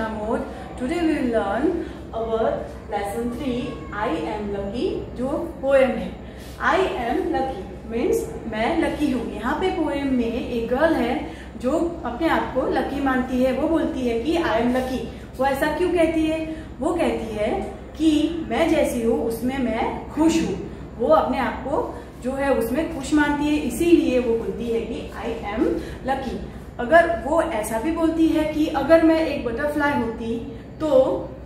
Krishna Mode. Today we will learn our lesson 3 I am lucky, जो poem है. I am lucky means मैं lucky हूँ. यहाँ पे पोएम में एक गर्ल है जो अपने आप को लकी मानती है. वो बोलती है कि I am lucky. वो ऐसा क्यों कहती है? वो कहती है कि मैं जैसी हूँ उसमें मैं खुश हूँ. वो अपने आप को जो है उसमें खुश मानती है, इसीलिए वो बोलती है कि आई एम लकी. अगर वो ऐसा भी बोलती है कि अगर मैं एक बटरफ्लाई होती तो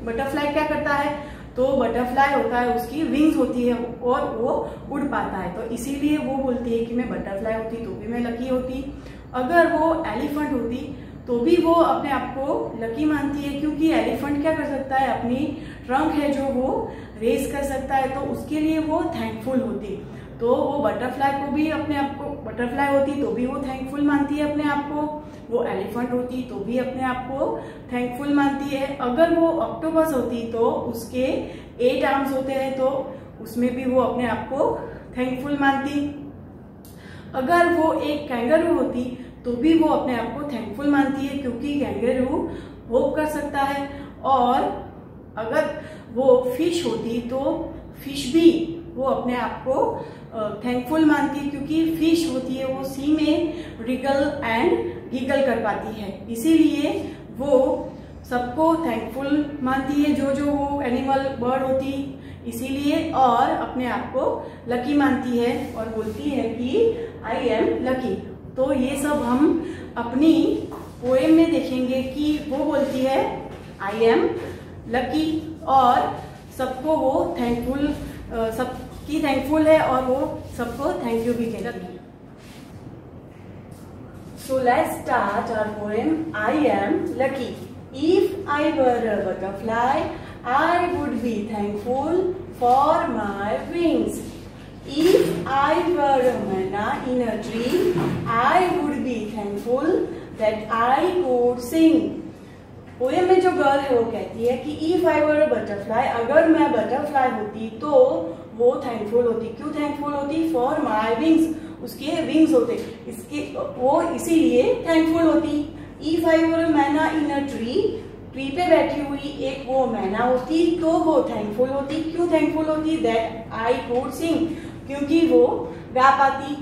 बटरफ्लाई क्या करता है? तो बटरफ्लाई होता है, उसकी विंग्स होती है और वो उड़ पाता है. तो इसीलिए वो बोलती है कि मैं बटरफ्लाई होती तो भी मैं लकी होती. अगर वो एलिफेंट होती तो भी वो अपने आप को लकी मानती है, क्योंकि एलिफेंट क्या कर सकता है? अपनी ट्रंक है जो वो रेस कर सकता है, तो उसके लिए वो थैंकफुल होती. तो वो बटरफ्लाई को भी अपने आप को, बटरफ्लाई होती तो भी वो थैंकफुल मानती है अपने आप को. वो एलिफेंट होती तो भी अपने आप को थैंकफुल मानती है. अगर वो ऑक्टोपस होती तो उसके 8 आर्म्स होते हैं, तो उसमें भी वो अपने आप को थैंकफुल मानती. अगर वो एक कैंगरू होती तो भी वो अपने आप को थैंकफुल मानती है, क्योंकि कैंगरू होप कर सकता है. और अगर वो फिश होती तो फिश भी वो अपने आप को थैंकफुल मानती है, क्योंकि फिश होती है वो सी में रिगल एंड गिगल कर पाती है. इसीलिए वो सबको थैंकफुल मानती है, जो जो वो एनिमल बर्ड होती, इसीलिए. और अपने आप को लकी मानती है और बोलती है कि आई एम लकी. तो ये सब हम अपनी पोएम में देखेंगे कि वो बोलती है आई एम लकी और सबको वो थैंकफुल, सबकी थैंकफुल है और वो सबको थैंक यू भी कहती है. So let's start our poem. I am lucky. If I were a butterfly, I would be thankful for my wings. If I were a manna in a tree, I would be thankful that I could sing. Poem में जो girl है वो कहती है कि if I were a butterfly, अगर मैं butterfly होती तो वो थैंकफुल होती. क्यों थैंकफुल होती? फॉर माई विंग्स, उसके विंग्स होते, इसके वो इसीलिए थैंकफुल होती. इफ आई वर अ मैना इन अ ट्री, ट्री पे बैठी हुई एक वो मैना होती तो वो थैंकफुल होती. क्यों थैंकफुल होती? दैट आई कुड सिंग, क्योंकि वो गा पाती.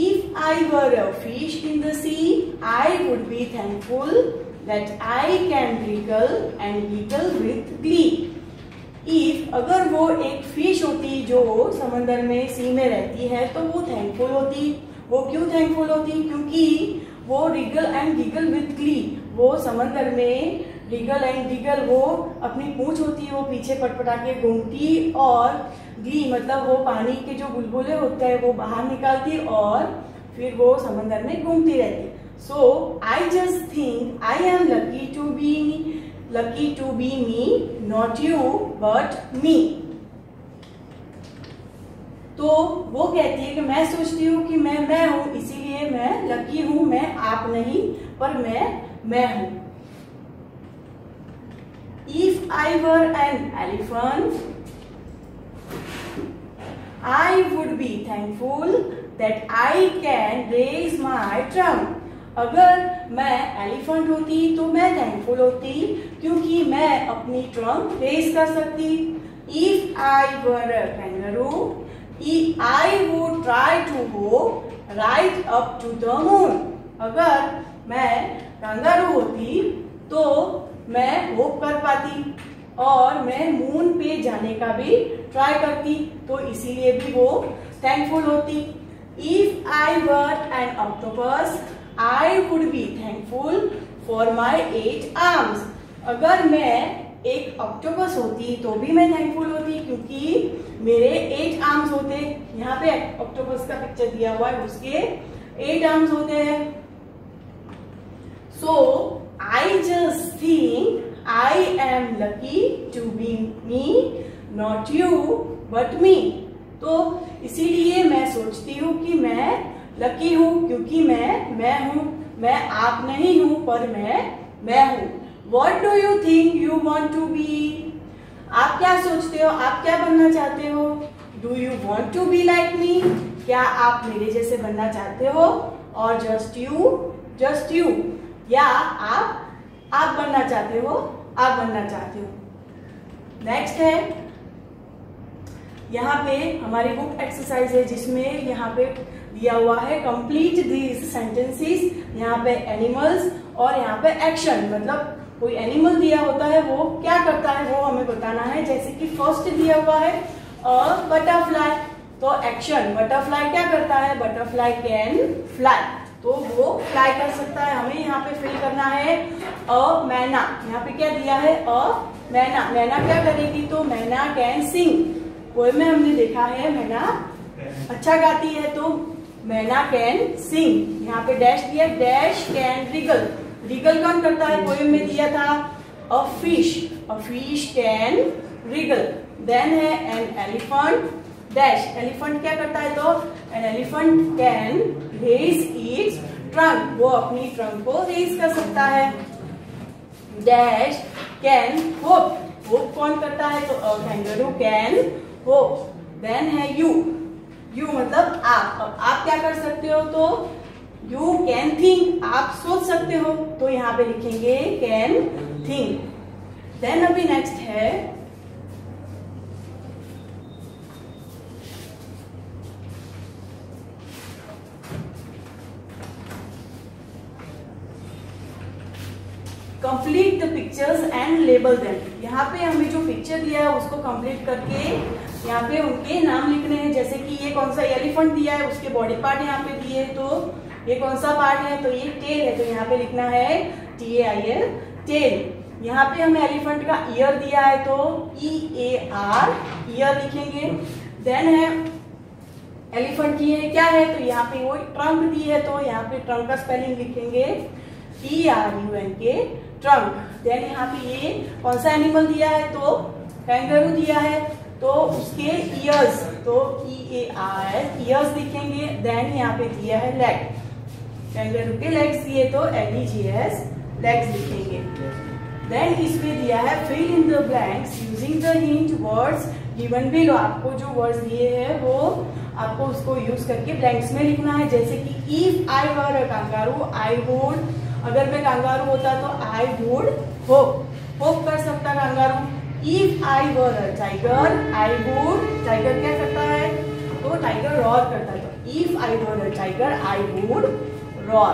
If I were a fish in the sea, I would be thankful that I can wriggle and giggle with glee. If अगर वो एक फिश होती जो समंदर में सी में रहती है तो वो थैंकफुल होती. वो क्यों थैंकफुल होती? क्योंकि वो Regal and giggle with Glee, वो समंदर में रिगल एंड गिगल, वो अपनी पूंछ होती है वो पीछे पटपटा के घूमती, और ग्ली मतलब वो पानी के जो बुलबुले होते हैं वो बाहर निकालती और फिर वो समंदर में घूमती रहती. So I just think I am lucky to be me, not you but me. तो वो कहती है कि मैं सोचती हूँ कि मैं हूँ, इसीलिए मैं लकी हूँ. मैं आप नहीं पर मैं हूँ. If I were an elephant, I would be thankful that I can raise my trunk. अगर मैं एलिफेंट होती तो मैं थैंकफुल होती, क्योंकि मैं अपनी ट्रंक रेस कर सकती. If I were a kangaroo, I would try to go right up to the moon. अगर मैं कैंगरू होती तो मैं होप कर पाती और मैं मून पे जाने का भी ट्राई करती, तो इसीलिए भी वो थैंकफुल होती. If I were N octopus, I would be thankful for my 8 arms. अगर मैं एक ऑक्टोपस होती तो भी मैं थैंकफुल होती, क्योंकि मेरे 8 आर्म्स होते. यहाँ पे ऑक्टोपस का पिक्चर दिया हुआ है, उसके 8 आर्म्स होते हैं. So I just think I am lucky to be me, not you but me. तो इसीलिए मैं सोचती हूँ कि मैं लकी हूँ, क्योंकि मैं हूँ. मैं आप नहीं हूँ पर मैं हूँ. What do you think you want to be? आप क्या सोचते हो? आप क्या बनना चाहते हो? Do you want to be like me? क्या आप मेरे जैसे बनना चाहते हो? और just you, या आप आप बनना चाहते हो, आप बनना चाहते हो। नेक्स्ट है, यहाँ पे हमारी बुक एक्सरसाइज है जिसमें यहाँ पे दिया हुआ है कंप्लीट दीज सेंटेंसेस। यहाँ पे एनिमल्स और यहाँ पे एक्शन, मतलब कोई एनिमल दिया होता है वो क्या करता है वो हमें बताना है। जैसे कि फर्स्ट दिया हुआ है अ बटरफ्लाई, तो एक्शन बटरफ्लाई क्या करता है, बटरफ्लाई कैन फ्लाई, तो वो फ्लाई कर सकता है। हमें यहाँ पे फिल करना है अ मैना, यहाँ पे क्या दिया है अ मैना, मैना क्या करेगी, तो मैना कैन सिंग। पोएम में हमने देखा है मैना अच्छा गाती है, तो मैना कैन सिंग। यहाँ पे डैश दिया, डैश कैन रिगल, रिगल कौन करता है, पोएम में दिया था a fish can wriggle. Then है एन एलिफेंट, डैश एलिफेंट क्या करता है, तो an elephant can raise its trunk, वो अपनी ट्रंक को रेज कर सकता है। डैश कैन होप, होप कौन करता है, तो अ कैंगरू कैन होप। देन है यू, यू मतलब आप, अब आप क्या कर सकते हो, तो यू कैन थिंक, आप सोच सकते हो, तो यहाँ पे लिखेंगे कैन थिंक। देन अभी नेक्स्ट है complete the pictures and label them. यहाँ पे हमें जो पिक्चर दिया है उसको कंप्लीट करके यहाँ पे उनके नाम लिखने हैं। जैसे कि ये कौन सा एलिफेंट दिया है, उसके बॉडी पार्ट यहाँ पे दिए, तो ये कौन सा पार्ट है, तो ये टेल है, तो यहाँ पे लिखना है TAIL टेल। यहाँ पे हमें एलिफेंट का ईयर दिया है, तो EAR ईयर लिखेंगे। देन है एलिफेंट की है क्या है, तो यहाँ पे वो ट्रंक दी है, तो यहाँ पे ट्रंक का स्पेलिंग लिखेंगे TRUNK ट्रंक। देन यहाँ पे ये कौन सा एनिमल दिया है, तो कैंगरू दिया है, तो उसके ईयर्स, तो EAR ईयर्स लिखेंगे। देन यहाँ पे दिया है लेग, कैंगरू के लेग्स दिए, तो LEGS लेग्स लिखेंगे। देन इसमें दिया है fill in the blanks using the hint words given below. आपको जो वर्ड्स दिए हैं वो आपको उसको यूज करके ब्लैंक्स में लिखना है। जैसे कि if I were a kangaroo I would, अगर मैं कांगारू होता तो आई वुड होप, होप कर सकता kangaroo. If I were a tiger I would, tiger क्या करता है, तो टाइगर रॉर करता है, तो if I were a tiger I would roar.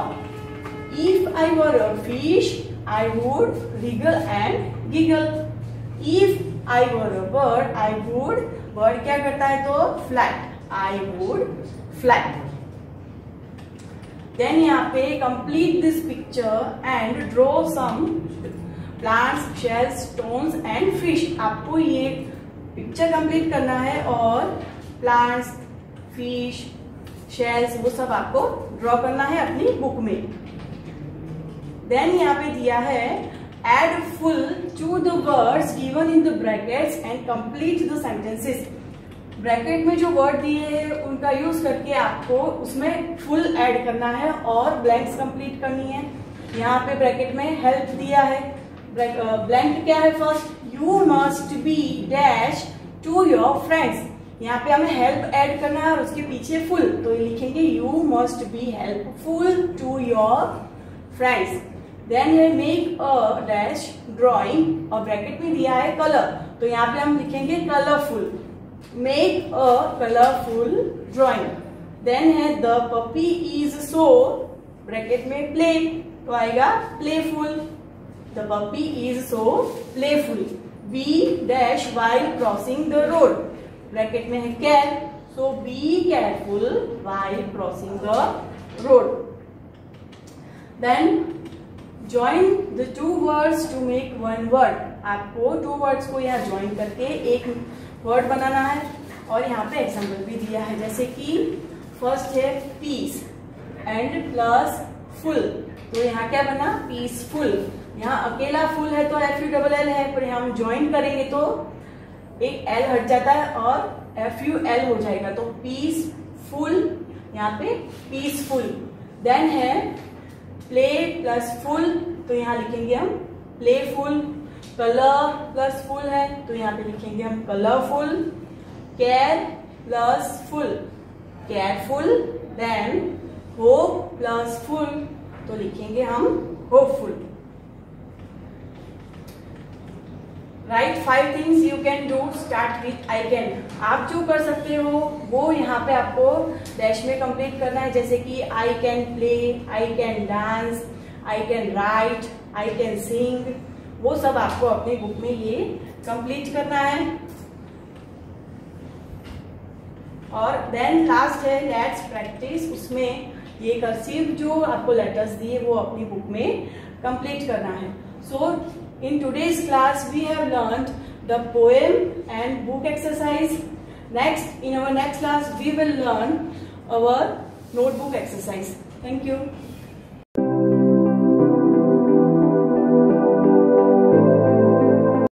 If I were a fish I would wriggle and giggle. If I were a bird I would, bird क्या करता है, तो fly, I would fly. Then यहाँ पे complete this picture and draw some plants shells stones and fish. आपको ये picture complete करना है और प्लांट्स फिश शेल्स वो सब आपको ड्रॉ करना है अपनी बुक में। देन यहाँ पे दिया है add ful to the words given in the brackets and complete the sentences. Bracket में जो वर्ड दिए हैं उनका यूज करके आपको उसमें फुल ऐड करना है और ब्लैंक्स कंप्लीट करनी है। यहाँ पे ब्रैकेट में हेल्प दिया है, ब्लैंक क्या है, first you must be dash to your friends. यहाँ पे हमें हेल्प ऐड करना है और उसके पीछे फुल, तो ये लिखेंगे you must be helpful to your friends. Then है मेक अ डैश ड्रॉइंग और ब्रैकेट में दिया है कलर, तो यहाँ पे हम लिखेंगे colourful, make a colourful drawing. Then है the puppy is so, bracket में प्ले, तो आएगा playful, the puppy is so playful. Be dash while crossing the road, bracket में है care, so be careful while crossing the road. Then join the two words to make one word, आपको two words को यहाँ join करके एक word बनाना है और यहाँ पे एग्जाम्पल भी दिया है। जैसे कि फर्स्ट है पीस एंड प्लस फुल, तो यहाँ क्या बना पीसफुल। यहाँ अकेला फुल है तो FULL है, पर यहाँ हम ज्वाइन करेंगे तो एक L हट जाता है और FUL हो जाएगा, तो पीसफुल, यहाँ पे पीसफुल। देन है प्ले प्लस फुल, तो यहाँ लिखेंगे हम प्लेफुल। कलर प्लस फुल है तो यहाँ पे लिखेंगे हम colourful. Care plus full careful. Then hope plus full, तो लिखेंगे हम hopeful. Right 5 things you can do start with I can. आप जो कर सकते हो वो यहाँ पे आपको डैश में कंप्लीट करना है, जैसे कि I can play, I can dance, I can write, I can sing, वो सब आपको अपनी बुक में ये कंप्लीट करना है। और देन लास्ट है लेट्स प्रैक्टिस, उसमें ये कर्सिव जो आपको लेटर्स दिए वो अपनी बुक में कंप्लीट करना है। सो in today's class we have learned the poem and book exercise. In our next class we will learn our notebook exercise. Thank you.